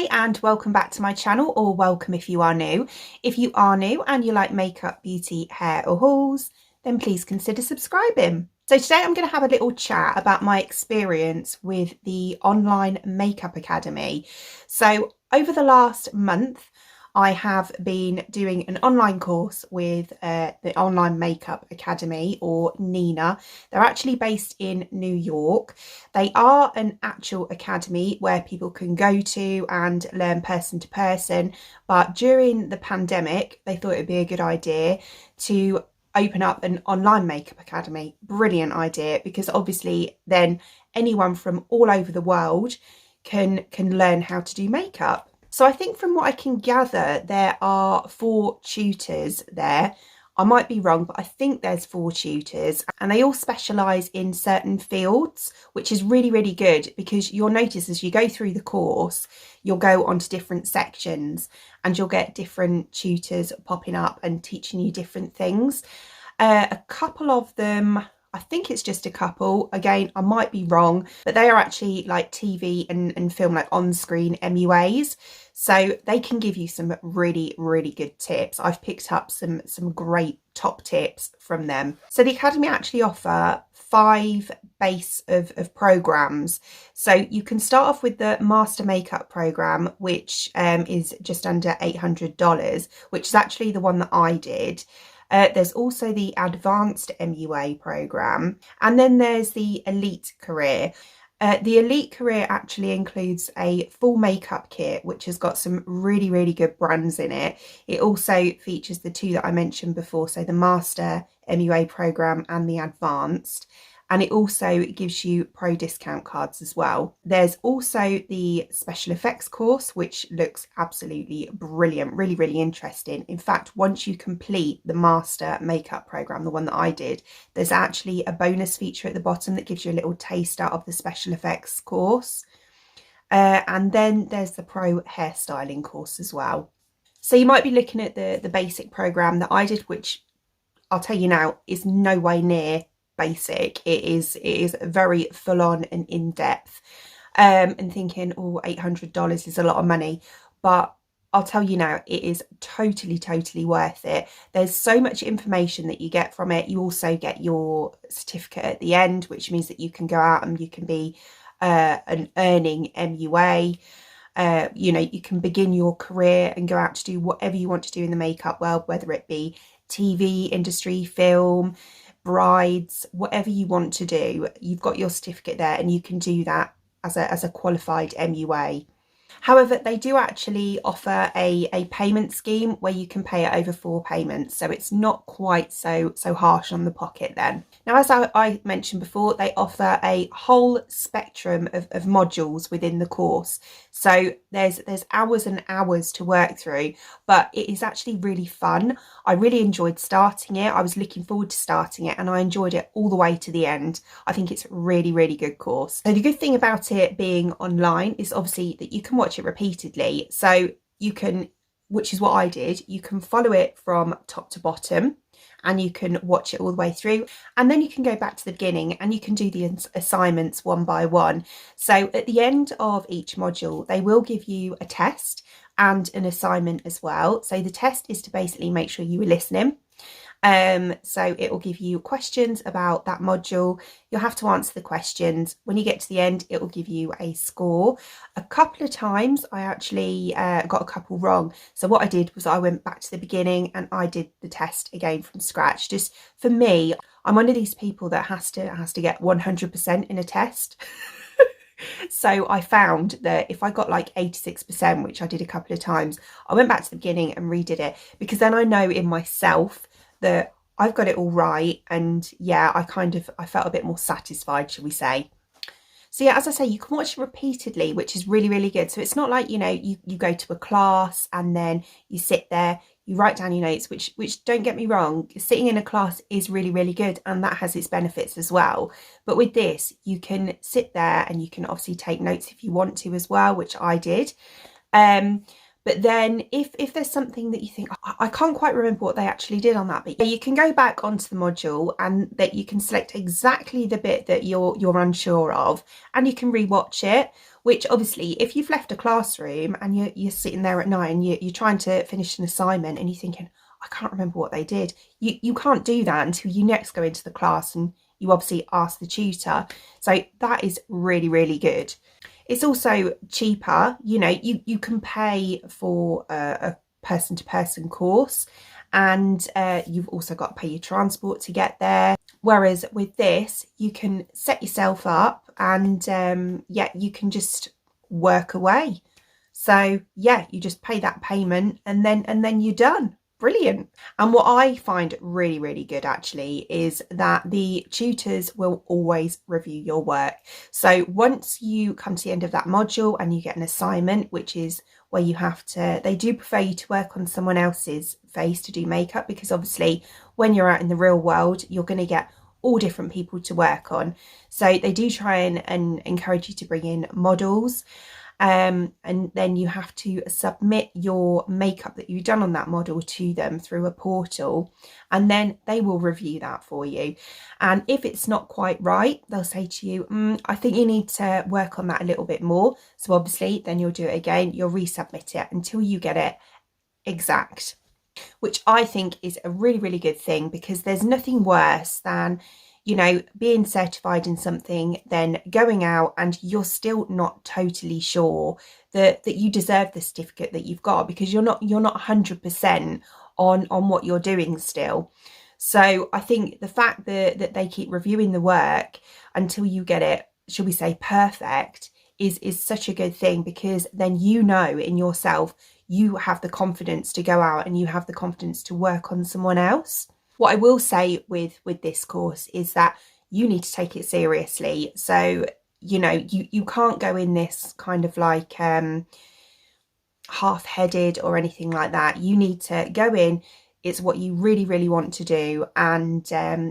Hi and welcome back to my channel, or welcome if you are new. If you are new and you like makeup, beauty, hair or hauls, then please consider subscribing. So today I'm going to have a little chat about my experience with the online makeup academy. So over the last month I have been doing an online course with the Online Makeup Academy, or Nina. They're actually based in New York. They are an actual academy where people can go to and learn person to person, but during the pandemic they thought it would be a good idea to open up an online makeup academy. Brilliant idea, because obviously then anyone from all over the world can learn how to do makeup. So I think from what I can gather, there are 4 tutors there. I might be wrong, but I think there's 4 tutors, and they all specialise in certain fields, which is really, really good, because you'll notice as you go through the course, you'll go onto different sections and you'll get different tutors popping up and teaching you different things. A couple of them, I think it's just a couple, again I might be wrong, but they are actually like TV and film, like on-screen MUAs, so they can give you some really, really good tips. I've picked up some great top tips from them. So the academy actually offer 5 base of programs. So you can start off with the Master Makeup program, which is just under $800, which is actually the one that I did. There's also the Advanced MUA program, and then there's the Elite Career. The Elite Career actually includes a full makeup kit, which has got some really, really good brands in it. It also features the 2 that I mentioned before, so the Master MUA program and the Advanced. And it also gives you pro discount cards as well. There's also the special effects course, which looks absolutely brilliant, really, really interesting. In fact, once you complete the master makeup program, the one that I did, there's actually a bonus feature at the bottom that gives you a little taster of the special effects course. And then there's the pro hairstyling course as well. So you might be looking at the basic program that I did, which I'll tell you now is no way near basic. It is very full on and in-depth, and thinking, oh, $800 is a lot of money, but I'll tell you now, it is totally worth it. There's so much information that you get from it. You also get your certificate at the end, which means that you can go out and you can be an earning MUA. You know, you can begin your career and go out to do whatever you want to do in the makeup world, whether it be TV industry, film, brides, whatever you want to do. You've got your certificate there and you can do that as a qualified MUA. However, they do actually offer a payment scheme where you can pay it over 4 payments, so it's not quite so harsh on the pocket then. Now, as I mentioned before, they offer a whole spectrum of modules within the course, so there's hours and hours to work through, but it is actually really fun. I really enjoyed starting it. I was looking forward to starting it, and I enjoyed it all the way to the end. I think it's a really, really good course. So the good thing about it being online is obviously that you can watch it repeatedly, so you can, which is what I did, you can follow it from top to bottom and you can watch it all the way through, and then you can go back to the beginning and you can do the assignments one by one. So at the end of each module they will give you a test and an assignment as well. So the test is to basically make sure you were listening. So it will give you questions about that module. You'll have to answer the questions. When you get to the end, it will give you a score. A couple of times I actually got a couple wrong. So what I did was I went back to the beginning and I did the test again from scratch. Just for me, I'm one of these people that has to get 100% in a test. So I found that if I got like 86%, which I did a couple of times, I went back to the beginning and redid it, because then I know in myself that I've got it all right, and yeah, I felt a bit more satisfied, shall we say. So yeah, as I say, you can watch it repeatedly, which is really, really good. So it's not like, you know, you go to a class and then you sit there, you write down your notes, which don't get me wrong, sitting in a class is really, really good, and that has its benefits as well. But with this, you can sit there and you can obviously take notes if you want to as well, which I did. But then if there's something that you think, oh, I can't quite remember what they actually did on that bit, you can go back onto the module and that you can select exactly the bit that you're unsure of, and you can rewatch it. which obviously if you've left a classroom and you're sitting there at night and you're trying to finish an assignment and you're thinking, I can't remember what they did, you can't do that until you next go into the class and you obviously ask the tutor. So that is really, really good. It's also cheaper. You know, you can pay for a person-to-person course, and you've also got to pay your transport to get there. Whereas with this, you can set yourself up and yeah, you can just work away. So yeah, you just pay that payment and then you're done. Brilliant. And what I find really, really good actually is that the tutors will always review your work. So once you come to the end of that module and you get an assignment, which is where you have to, they do prefer you to work on someone else's face to do makeup, because obviously when you're out in the real world, you're going to get all different people to work on. So they do try and encourage you to bring in models. And then you have to submit your makeup that you've done on that model to them through a portal, and then they will review that for you. And if it's not quite right, they'll say to you, I think you need to work on that a little bit more. So obviously then you'll do it again, you'll resubmit it until you get it exact, which I think is a really, really good thing, because there's nothing worse than, you know, being certified in something, then going out and you're still not totally sure that you deserve the certificate that you've got, because you're not 100% on what you're doing still. So I think the fact that they keep reviewing the work until you get it, shall we say, perfect, is such a good thing, because then you know in yourself you have the confidence to go out and you have the confidence to work on someone else. What I will say with this course is that you need to take it seriously. So, you know, you can't go in this kind of like half-headed or anything like that. You need to go in, it's what you really, really want to do, and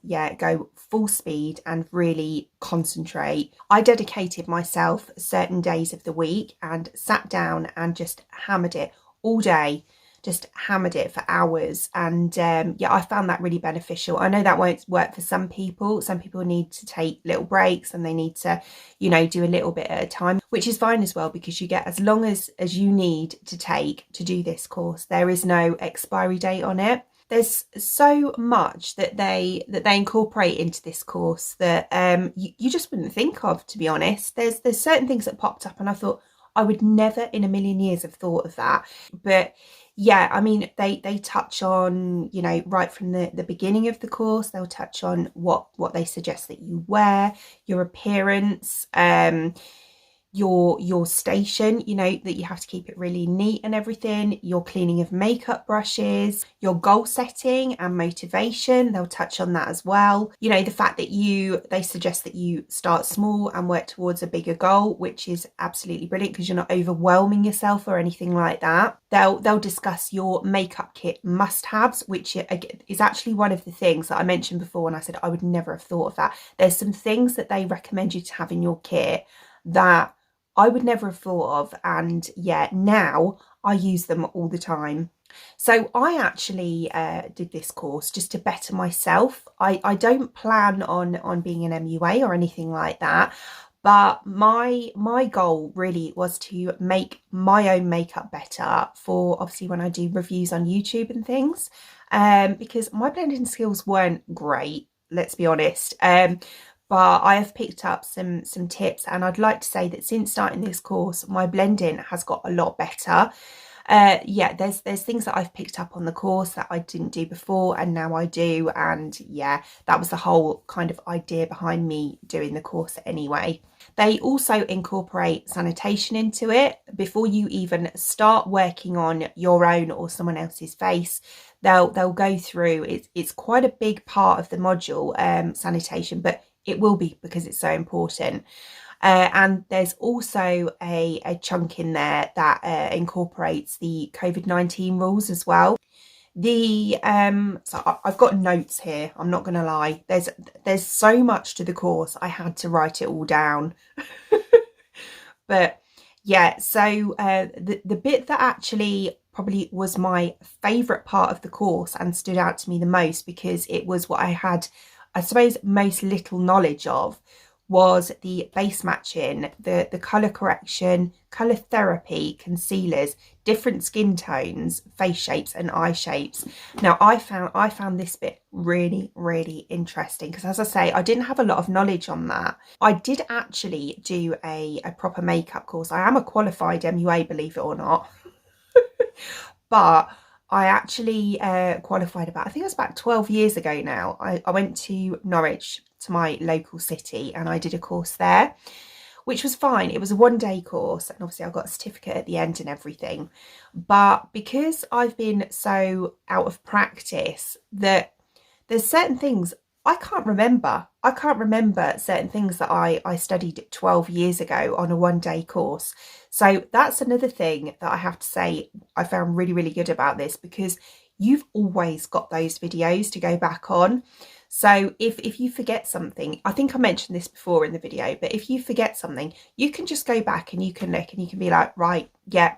yeah, go full speed and really concentrate. I dedicated myself certain days of the week and sat down and just hammered it all day. Just hammered it for hours, and yeah, I found that really beneficial. I know that won't work for some people. Some people need to take little breaks and they need to, you know, do a little bit at a time, which is fine as well, because you get as long as you need to take to do this course. There is no expiry date on it. There's so much that they incorporate into this course that you just wouldn't think of, to be honest. There's certain things that popped up and I thought, I would never in a million years have thought of that. But yeah, I mean, they touch on, you know, right from the beginning of the course, they'll touch on what they suggest that you wear, your appearance, your station, you know, that you have to keep it really neat and everything, your cleaning of makeup brushes, your goal setting and motivation, they'll touch on that as well. You know, the fact that they suggest that you start small and work towards a bigger goal, which is absolutely brilliant, because you're not overwhelming yourself or anything like that. They'll discuss your makeup kit must-haves, which is actually one of the things that I mentioned before when I said I would never have thought of that. There's some things that they recommend you to have in your kit that I would never have thought of, and yeah, now I use them all the time. So I actually did this course just to better myself. I don't plan on being an MUA or anything like that, but my goal really was to make my own makeup better for obviously when I do reviews on YouTube and things, because my blending skills weren't great, let's be honest. But I have picked up some tips, and I'd like to say that since starting this course, my blending has got a lot better. Yeah, there's things that I've picked up on the course that I didn't do before, and now I do. And yeah, that was the whole kind of idea behind me doing the course anyway. They also incorporate sanitation into it. Before you even start working on your own or someone else's face, they'll go through, it's quite a big part of the module, sanitation, but it will be because it's so important. And there's also a chunk in there that incorporates the COVID-19 rules as well. So I've got notes here, I'm not gonna lie. There's so much to the course, I had to write it all down. But yeah, so the bit that actually probably was my favourite part of the course and stood out to me the most, because it was what I had, I suppose, most little knowledge of, was the base matching, the colour correction, colour therapy, concealers, different skin tones, face shapes and eye shapes. Now I found this bit really, really interesting because, as I say, I didn't have a lot of knowledge on that. I did actually do a proper makeup course. I am a qualified MUA, believe it or not. But I actually qualified about, I think it was about 12 years ago now. I went to Norwich, to my local city, and I did a course there, which was fine. It was a one-day course, and obviously I got a certificate at the end and everything. But because I've been so out of practice, that there's certain things I can't remember. I can't remember certain things that I studied 12 years ago on a one-day course. So that's another thing that I have to say I found really, really good about this, because you've always got those videos to go back on. So if you forget something, I think I mentioned this before in the video, but if you forget something, you can just go back and you can look and you can be like, right, yeah,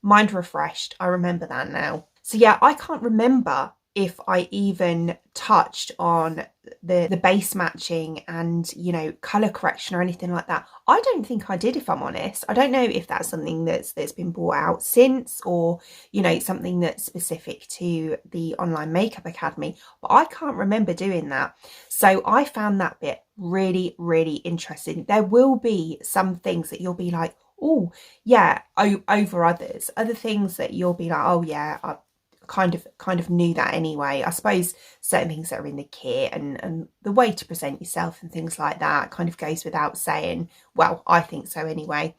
mind refreshed. I remember that now. So yeah, I can't remember if I even touched on the base matching and, you know, colour correction or anything like that. I don't think I did, if I'm honest. I don't know if that's something that's been brought out since, or, you know, something that's specific to the Online Makeup Academy, but I can't remember doing that. So I found that bit really, really interesting. There will be some things that you'll be like, oh yeah, over others. Other things that you'll be like, oh yeah, I kind of knew that anyway. I suppose certain things that are in the kit and the way to present yourself and things like that kind of goes without saying. Well, I think so anyway.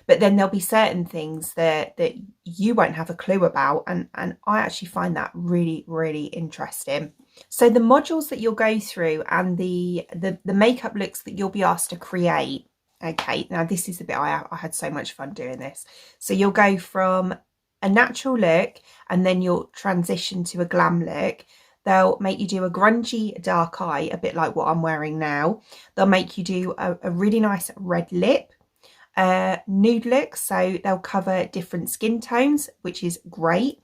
But then there'll be certain things that you won't have a clue about, and I actually find that really, really interesting. So the modules that you'll go through and the makeup looks that you'll be asked to create. Okay, now this is the bit I had so much fun doing this. So you'll go from a natural look, and then you'll transition to a glam look. They'll make you do a grungy dark eye, a bit like what I'm wearing now. They'll make you do a really nice red lip, nude look, so they'll cover different skin tones, which is great.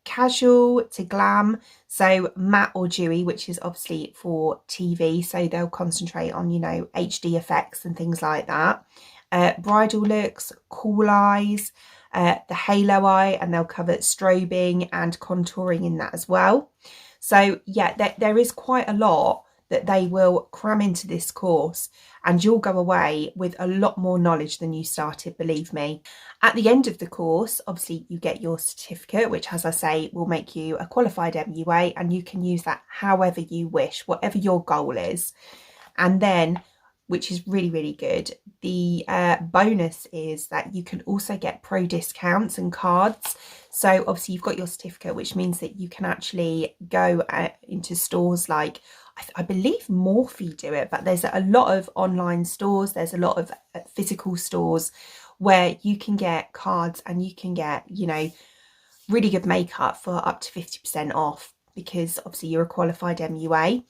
Casual to glam, so matte or dewy, which is obviously for TV, so they'll concentrate on, you know, HD effects and things like that. Bridal looks, cool eyes, the halo eye, and they'll cover strobing and contouring in that as well. So yeah, there is quite a lot that they will cram into this course, and you'll go away with a lot more knowledge than you started, believe me. At the end of the course, obviously you get your certificate, which, as I say, will make you a qualified MUA, and you can use that however you wish, whatever your goal is. And then, which is really, really good, the bonus is that you can also get pro discounts and cards. So obviously you've got your certificate, which means that you can actually go into stores like, I believe Morphe do it, but there's a lot of online stores, there's a lot of physical stores where you can get cards and you can get, you know, really good makeup for up to 50% off, because obviously you're a qualified MUA.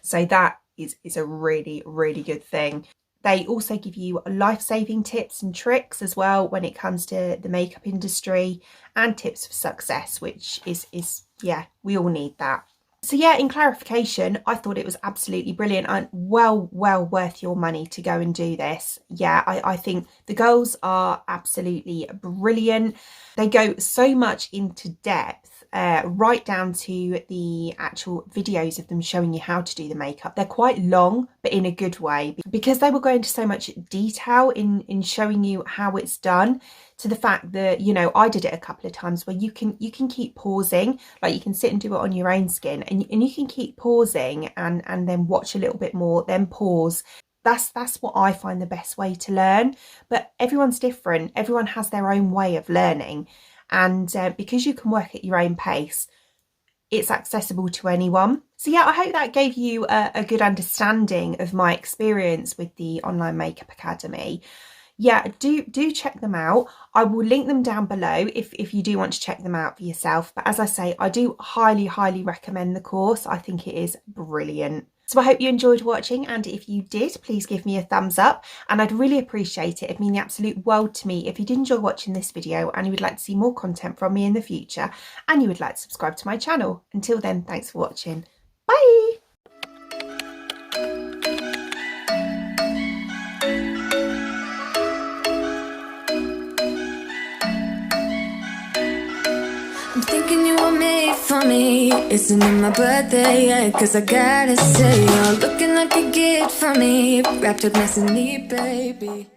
So that is a really, really good thing. They also give you life-saving tips and tricks as well when it comes to the makeup industry, and tips for success, which is yeah, we all need that. So yeah, in clarification, I thought it was absolutely brilliant and well worth your money to go and do this. Yeah, I think the girls are absolutely brilliant. They go so much into depth, right down to the actual videos of them showing you how to do the makeup. They're quite long, but in a good way, because they will go into so much detail in showing you how it's done, to the fact that, you know, I did it a couple of times where you can keep pausing, like you can sit and do it on your own skin, and you can keep pausing and then watch a little bit more, then pause. That's what I find the best way to learn. But everyone's different. Everyone has their own way of learning. And because you can work at your own pace, it's accessible to anyone. So yeah, I hope that gave you a good understanding of my experience with the Online Makeup Academy. Yeah, do check them out. I will link them down below if you do want to check them out for yourself. But as I say, I do highly recommend the course. I think it is brilliant. So I hope you enjoyed watching, and if you did, please give me a thumbs up, and I'd really appreciate it. It'd mean the absolute world to me if you did enjoy watching this video and you would like to see more content from me in the future, and you would like to subscribe to my channel. Until then, thanks for watching. Bye! thinking you were made for me. Isn't it my birthday yet? Cause I gotta say, you're looking like a gift for me, wrapped up nice and neat, baby.